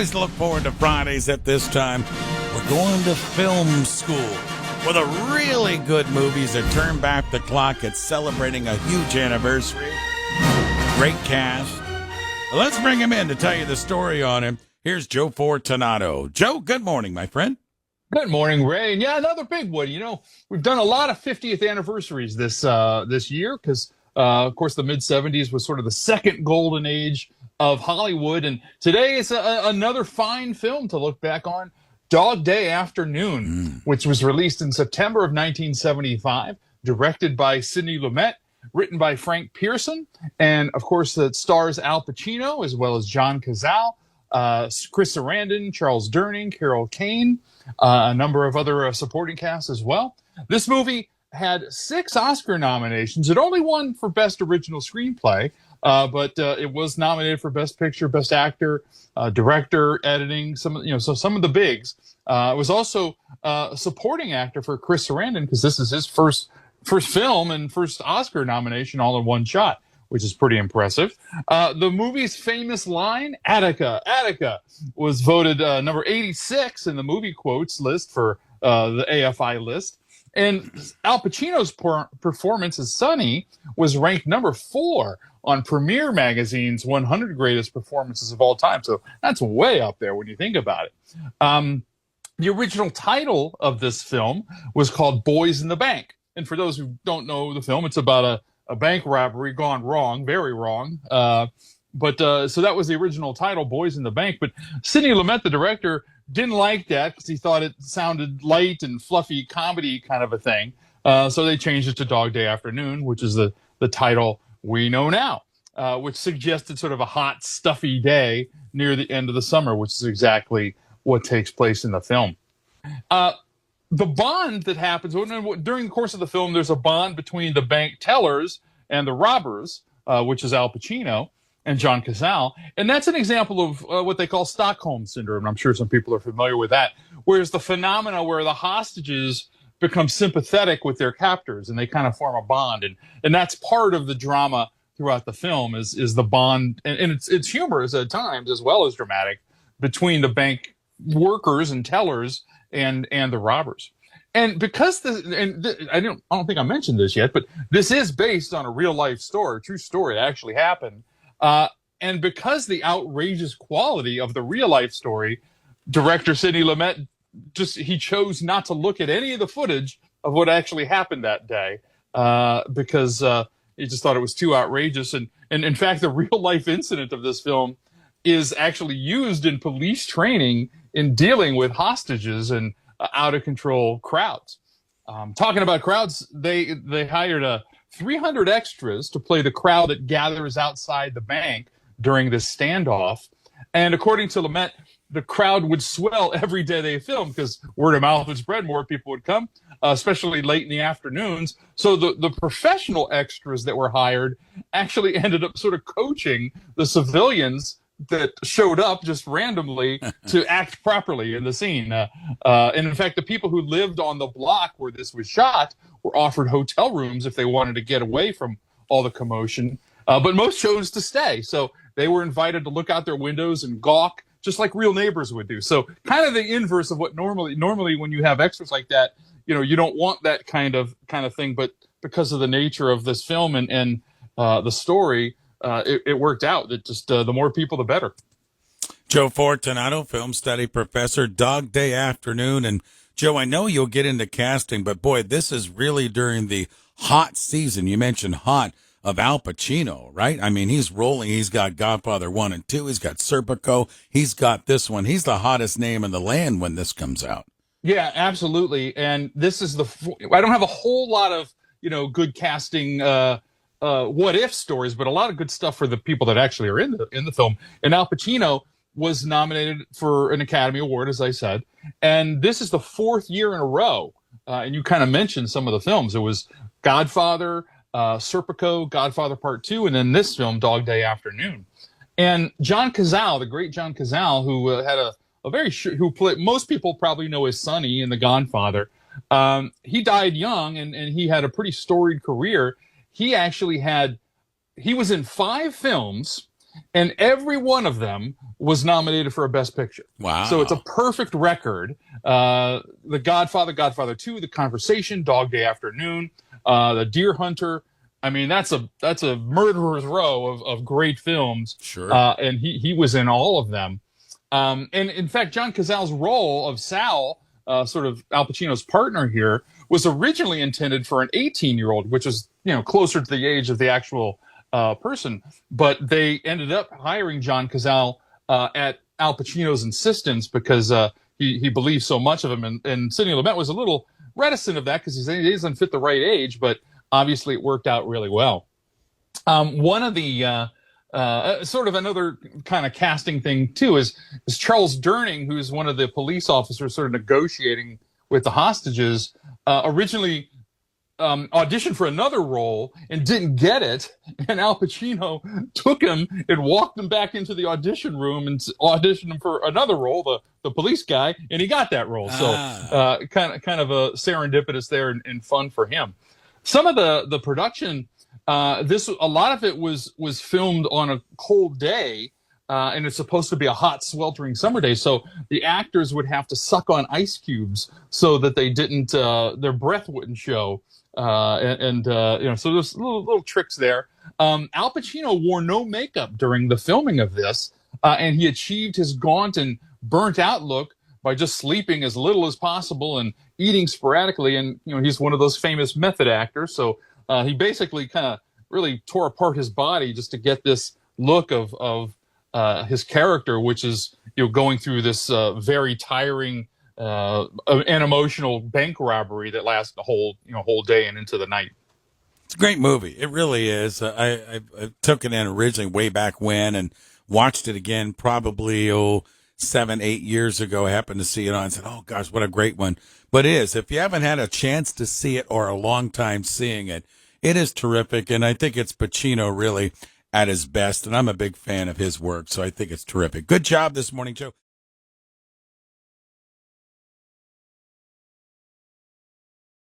always look forward to Fridays at this time. We're going to film school with a really good movies that turn back the clock. It's celebrating a huge anniversary. Great cast. Let's bring him in to tell you the story on him. Here's Joe Fortunato. Joe, good morning, my friend. Good morning, Ray. And yeah, another big one. You know, we've done a lot of 50th anniversaries this year because, of course, the mid-'70s was sort of the second golden age of Hollywood. And today is another fine film to look back on, Dog Day Afternoon, which was released in September of 1975, directed by Sidney Lumet, written by Frank Pearson, and, of course, it stars Al Pacino as well as John Cazale, Chris Sarandon, Charles Durning, Carol Kane, a number of other supporting casts as well. This movie had 6 Oscar nominations. It only won for Best Original Screenplay, but it was nominated for Best Picture, Best Actor, Director, Editing, some of the bigs. It was also a supporting actor for Chris Sarandon because this is his first film and first Oscar nomination all in one shot, which is pretty impressive. The movie's famous line, Attica, Attica, was voted number 86 in the movie quotes list for the AFI list. And Al Pacino's performance as Sonny was ranked number 4 on Premiere Magazine's 100 Greatest Performances of All Time. So that's way up there when you think about it. The original title of this film was called Boys in the Bank. And for those who don't know the film, it's about a bank robbery gone wrong, very wrong. So that was the original title, Boys in the Bank. But Sidney Lumet, the director, didn't like that because he thought it sounded light and fluffy comedy kind of a thing. So they changed it to Dog Day Afternoon, which is the title we know now, which suggested sort of a hot, stuffy day near the end of the summer, which is exactly what takes place in the film. The bond that happens during the course of the film, there's a bond between the bank tellers and the robbers, which is Al Pacino and John Cazale. And that's an example of what they call Stockholm Syndrome. I'm sure some people are familiar with that. Whereas the phenomena where the hostages become sympathetic with their captors and they kind of form a bond. And that's part of the drama throughout the film is the bond. And it's humorous at times as well as dramatic between the bank workers and tellers and the robbers. And because I don't think I mentioned this yet, but this is based on a real life story, a true story that actually happened. And because the outrageous quality of the real life story, director Sidney Lumet he chose not to look at any of the footage of what actually happened that day because he just thought it was too outrageous. And in fact, the real life incident of this film is actually used in police training in dealing with hostages and out of control crowds. Talking about crowds, they hired 300 extras to play the crowd that gathers outside the bank during this standoff. And according to Lumet, the crowd would swell every day they filmed because word of mouth would spread, more people would come, especially late in the afternoons. So the professional extras that were hired actually ended up sort of coaching the civilians that showed up just randomly to act properly in the scene. And in fact, the people who lived on the block where this was shot were offered hotel rooms if they wanted to get away from all the commotion. But most chose to stay. So they were invited to look out their windows and gawk, just like real neighbors would do. So kind of the inverse of what normally when you have extras like that, you don't want that kind of thing. But because of the nature of this film and the story, it worked out that just the more people, the better. Joe Fortunato, film study professor, Dog Day Afternoon. And Joe, I know you'll get into casting, but boy, this is really during the hot season. You mentioned hot of Al Pacino, right? I mean, he's rolling. He's got Godfather 1 and 2. He's got Serpico. He's got this one. He's the hottest name in the land when this comes out. Yeah, absolutely. And this is I don't have a whole lot of, good casting, what if stories, but a lot of good stuff for the people that actually are in the film. And Al Pacino was nominated for an Academy Award, as I said. And this is the 4th year in a row. And you kind of mentioned some of the films. It was Godfather, Serpico, Godfather Part 2, and then this film, Dog Day Afternoon. And John Cazale, the great John Cazale, who had most people probably know as Sonny in The Godfather. He died young, and he had a pretty storied career. He was in 5 films and every one of them was nominated for a Best Picture. Wow. So it's a perfect record. The Godfather, Godfather 2, The Conversation, Dog Day Afternoon, The Deer Hunter. I mean, that's a murderer's row of great films. Sure. And he was in all of them. And in fact, John Cazale's role of Sal, sort of Al Pacino's partner here, was originally intended for an 18-year-old, which is, closer to the age of the actual person. But they ended up hiring John Cazale at Al Pacino's insistence because he believed so much of him. And Sidney Lumet was a little reticent of that because he doesn't fit the right age, but obviously it worked out really well. One of the sort of another kind of casting thing too is Charles Durning, who's one of the police officers sort of negotiating with the hostages, originally auditioned for another role and didn't get it, and Al Pacino took him and walked him back into the audition room and auditioned him for another role, the police guy, and he got that role. So kind of a serendipitous there and fun for him. Some of the production, a lot of it was filmed on a cold day, and it's supposed to be a hot, sweltering summer day. So the actors would have to suck on ice cubes so that they didn't, their breath wouldn't show. So there's little tricks there. Al Pacino wore no makeup during the filming of this, and he achieved his gaunt and burnt out look by just sleeping as little as possible and eating sporadically. And, he's one of those famous method actors. So he basically kind of really tore apart his body just to get this look of his character, which is, going through this very tiring and emotional bank robbery that lasts the whole day and into the night. It's a great movie. It really is. I took it in originally way back when and watched it again probably 7-8 years ago. I happened to see it on and said, oh gosh, what a great one. But it is, if you haven't had a chance to see it or a long time seeing it, it is terrific. And I think it's Pacino really at his best. And I'm a big fan of his work. So I think it's terrific. Good job this morning, Joe.